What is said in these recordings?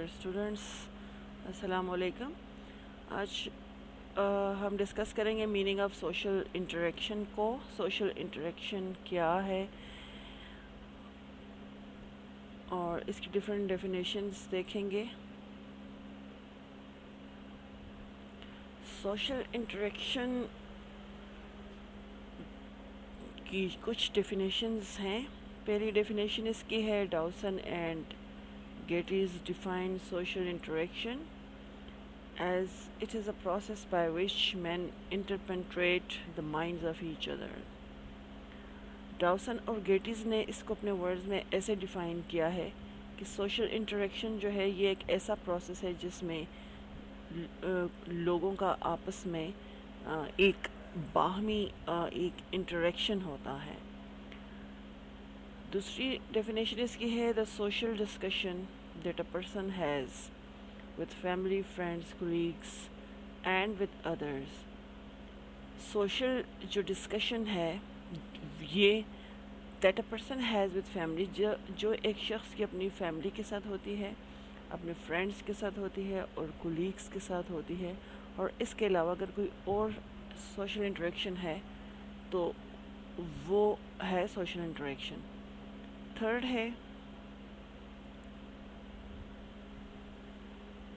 Dear students, अस्सलाम वालेकुम। आज हम डिस्कस करेंगे मीनिंग ऑफ सोशल इंटरेक्शन को। सोशल इंटरेक्शन क्या है और इसकी डिफरेंट डेफिनेशंस देखेंगे। सोशल इंटरेक्शन की कुछ डेफिनेशंस हैं। पहली डेफिनेशन इसकी है, Dawson and Gettys define social interaction as it is a process by which men interpenetrate the minds of each other. Dawson और गेटीज़ ने इसको अपने वर्ड्स में ऐसे डिफ़ाइन किया है कि सोशल इंटरेक्शन जो है ये एक ऐसा प्रोसेस है जिसमें लोगों का आपस में एक बाहमी एक इंटरेक्शन होता है। दूसरी डेफिनेशन इसकी है, the social discussion that a person has with family, friends, colleagues and with others. Social जो discussion है ये that a person has with family, जो एक शख्स की अपनी फैमिली के साथ होती है, अपने फ्रेंड्स के साथ होती है और कोलीग्स के साथ होती है, और इसके अलावा अगर कोई और सोशल इंटरेक्शन है तो वो है सोशल इंटरेक्शन। थर्ड है,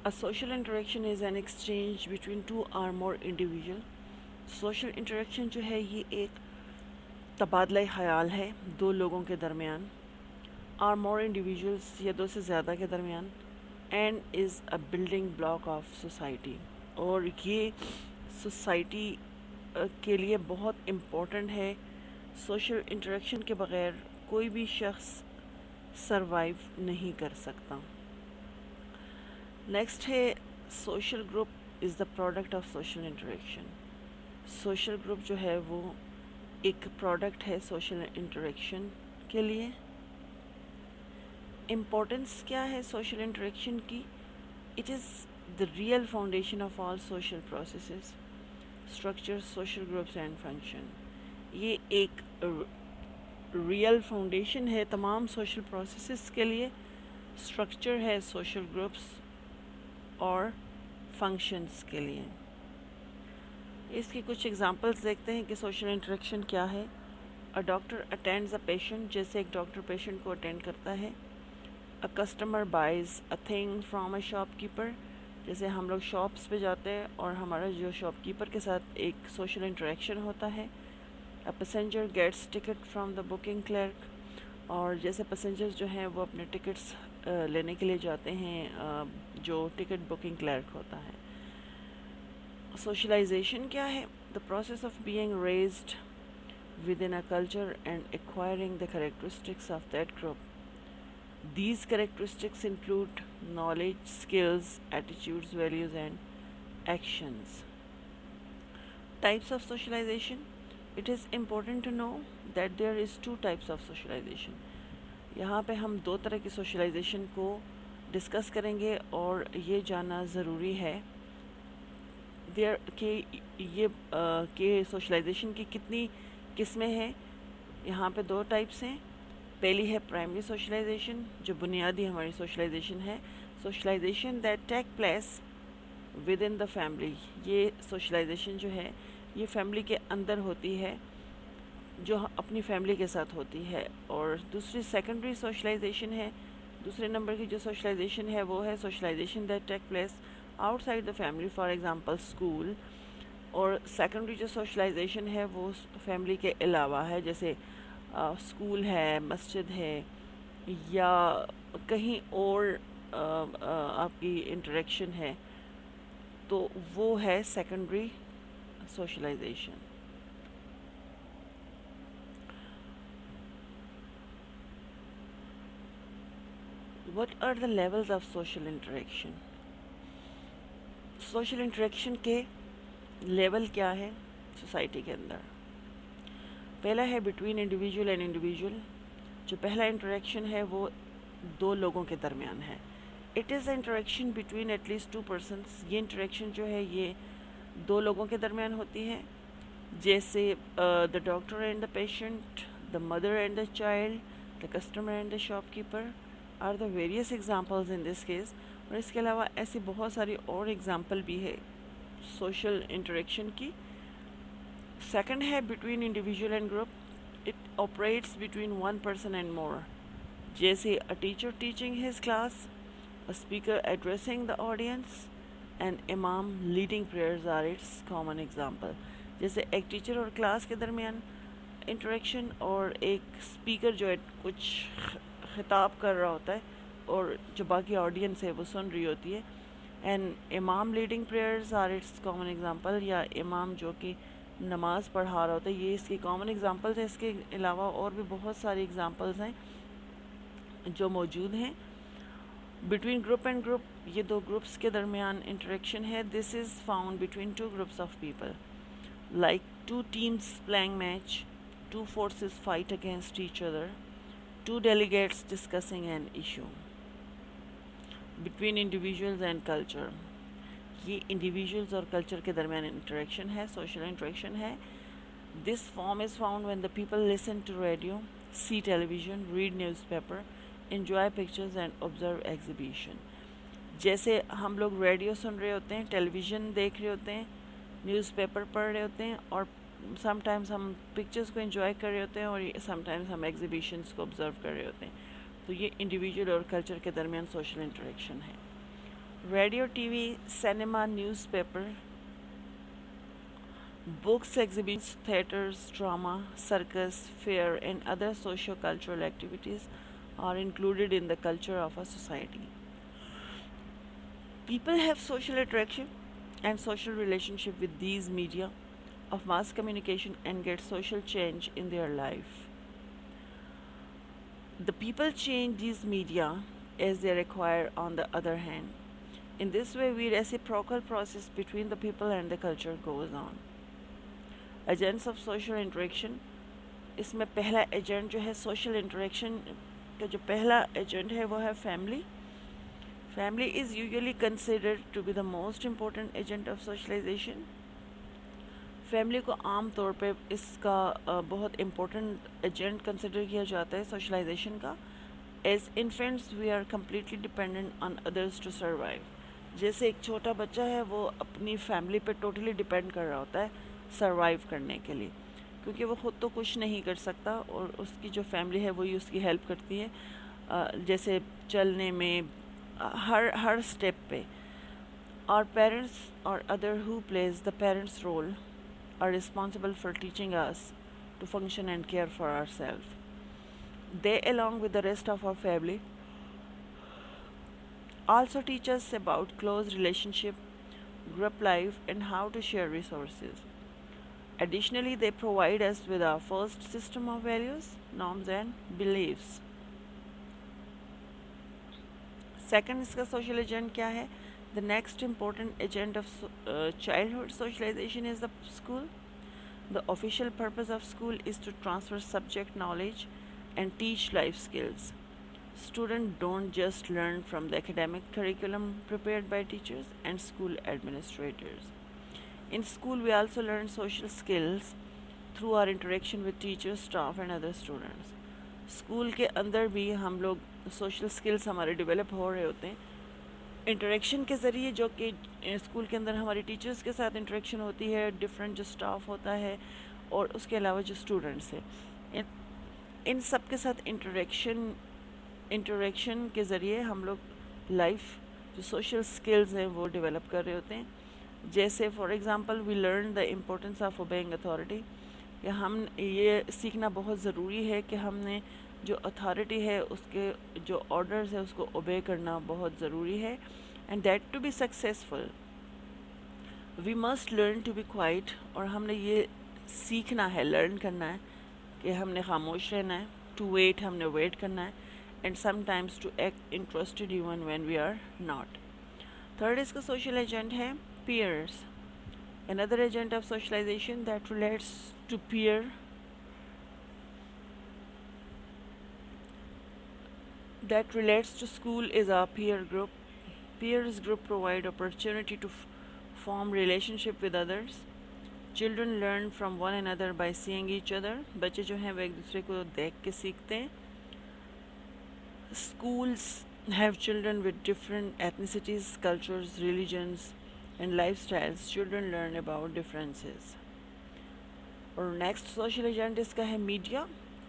A social interaction is an exchange between two or more individual. Social interaction जो है ये एक तबादला ख़याल है दो लोगों के दरमियान, or more individuals या दो से ज़्यादा के दरमियान, and is a building block of society. और ये सोसाइटी के लिए बहुत इम्पोर्टेंट है। सोशल इंटरेक्शन के बग़ैर कोई भी शख्स सरवाइव नहीं कर सकता। नेक्स्ट है, social group is the product of social interaction. Social group जो है वो एक प्रोडक्ट है सोशल इंटरेक्शन के लिए। इम्पोर्टेंस क्या है सोशल इंटरेक्शन की? It is the real foundation of all social processes, structure, social groups and function. ये एक रियल फाउंडेशन है तमाम सोशल प्रोसेसेस के लिए, स्ट्रक्चर है सोशल ग्रुप्स और फंक्शंस के लिए। इसकी कुछ एग्जांपल्स देखते हैं कि सोशल इंटरेक्शन क्या है। A doctor attends a patient, जैसे एक डॉक्टर पेशेंट को अटेंड करता है। A customer buys a thing from a shopkeeper, जैसे हम लोग शॉप्स पे जाते हैं और हमारा जो शॉपकीपर के साथ एक सोशल इंटरेक्शन होता है। A passenger gets ticket from the booking clerk, और जैसे पैसेंजर्स जो हैं वो अपने टिकट्स लेने के लिए जाते हैं जो टिकट बुकिंग क्लर्क होता है। सोशलाइजेशन क्या है? The process of being raised within a culture and acquiring the characteristics of that group. These characteristics include knowledge, skills, attitudes, values and actions. Types of socialisation. It is important to know that there is two types of socialisation. यहाँ पे हम दो तरह की socialisation को discuss करेंगे और ये जानना ज़रूरी है कि सोशलाइजेशन की कितनी किस्में हैं। यहाँ पे दो टाइप्स हैं। पहली है प्राइमरी सोशलाइजेशन, जो बुनियादी हमारी सोशलाइजेशन है, socialisation that take place within the family. ये सोशलाइजेशन जो है ये फैमिली के अंदर होती है, जो अपनी फैमिली के साथ होती है। और दूसरी सेकेंडरी सोशलाइजेशन है। दूसरे नंबर की जो सोशलाइजेशन है वो है socialisation that take place outside the family, for example school. और सेकेंडरी जो सोशलाइजेशन है वो फैमिली के अलावा है, जैसे स्कूल है, मस्जिद है या कहीं और आपकी इंटरेक्शन है, तो वो है secondary socialisation. What are the levels of social interaction? Social interaction के लेवल क्या है सोसाइटी के अंदर? पहला है बिटवीन इंडिविजुअल एंड इंडिविजुअल। जो पहला इंटरेक्शन है वो दो लोगों के दरमियान है। It is interaction between at least to persons. ये इंटरेक्शन जो है ये दो लोगों के दरमियान होती है, जैसे the doctor and the patient, the mother and the child, the customer and the shopkeeper, are the various examples in this case. और इसके अलावा ऐसी बहुत सारी और एग्जाम्पल भी है सोशल इंटरेक्शन की। सेकंड है between individual and group, it operates between one person and more, जैसे a teacher teaching his class, a speaker addressing the audience, and imam leading prayers are its common example। जैसे एक teacher और class के दरमियान interaction और एक speaker जो है कुछ खिताब कर रहा होता है और जो बाकी ऑडियंस है वो सुन रही होती है। And imam leading prayers are its common example, या इमाम जो कि नमाज़ पढ़ा रहा होता है, ये इसकी कॉमन एग्जांपल्स हैं। इसके अलावा और भी बहुत सारी एग्जांपल्स हैं जो मौजूद हैं। बिटवीन ग्रुप एंड ग्रुप, ये दो ग्रुप्स के दरमियान इंटरेक्शन है। This is found between two groups of people, like two teams playing match, two forces fight against each other, two delegates discussing an issue. Between individuals and culture, ये individuals और culture के दरमियान interaction है, social interaction है। This form is found when the people listen to radio, see television, read newspaper, enjoy pictures and observe exhibition। जैसे हम लोग radio सुन रहे होते हैं, टेलीविज़न देख रहे होते हैं, न्यूज़पेपर पढ़ रहे होते हैं, और समटाइम्स हम पिक्चर्स को एंजॉय कर रहे होते हैं, और समटाइम्स हम एग्जीबिशंस को ऑब्जर्व कर रहे होते हैं। तो ये इंडिविजुअल और कल्चर के दरमियान सोशल इंटरेक्शन है। Radio, TV, cinema, newspaper, books, exhibitions, theaters, drama, circus, fair, and other socio-cultural activities are included in the culture of a society. People have social interaction and social relationship with these media of mass communication and get social change in their life. The people change these media as they require on the other hand. In this way, we reciprocal process between the people and the culture goes on. Agents of social interaction, इसमें पहला agent जो है social interaction का, जो पहला agent है वो है family. Family is usually considered to be the most important agent of socialization. Family को आम तौर पे इसका बहुत इम्पोर्टेंट एजेंट कंसिडर किया जाता है सोशलाइजेशन का। As infants we are completely dependent on others to survive. जैसे एक छोटा बच्चा है वो अपनी फैमिली पे टोटली डिपेंड कर रहा होता है सरवाइव करने के लिए, क्योंकि वो ख़ुद तो कुछ नहीं कर सकता और उसकी जो फैमिली है वही उसकी हेल्प करती है, जैसे चलने में, हर स्टेप पे। और पेरेंट्स और other who plays the parents role are responsible for teaching us to function and care for our self. They along with the rest of our family also teach us about close relationship, group life, and how to share resources. Additionally, they provide us with our first system of values, norms, and beliefs. Second, इसका social agent क्या है? The next important agent of childhood socialization is the school. The official purpose of school is to transfer subject knowledge and teach life skills. Students don't just learn from the academic curriculum prepared by teachers and school administrators. In school, we also learn social skills through our interaction with teachers, staff, and other students. School के अंदर भी हम लोग social skills हमारे develop हो रहे होते हैं इंटरेक्शन के ज़रिए, जो कि स्कूल के अंदर हमारी टीचर्स के साथ इंटरेक्शन होती है, डिफरेंट जो स्टाफ होता है, और उसके अलावा जो स्टूडेंट्स हैं, इन सब के साथ इंटरेक्शन के ज़रिए हम लोग लाइफ जो सोशल स्किल्स हैं वो डेवलप कर रहे होते हैं। जैसे for example we learn the importance of obeying authority, कि हम ये सीखना बहुत ज़रूरी है कि हमने जो अथॉरिटी है उसके जो ऑर्डर्स है उसको ओबे करना बहुत ज़रूरी है। And that to be successful we must learn to be quiet, और हमने ये सीखना है, लर्न करना है कि हमने खामोश रहना है, टू वेट हमने वेट करना है, and sometimes to act interested even when we are not. Third इसका social agent है peers, another agent of socialization that relates to school is our peer group. Peers group provide opportunity to form relationship with others. Children learn from one another by seeing each other. बच्चे जो हैं वो एक दूसरे को देख के सीखते हैं। Schools have children with different ethnicities, cultures, religions, and lifestyles. Children learn about differences. और नेक्स्ट सोशल एजेंट इसका है media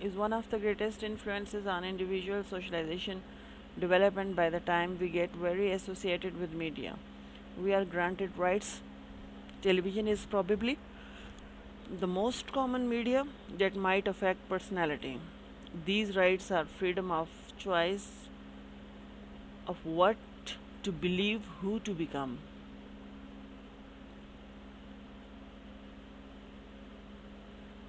is one of the greatest influences on individual socialization development. By the time we get very associated with media, we are granted rights. Television is probably the most common media that might affect personality. These rights are freedom of choice of what to believe, who to become.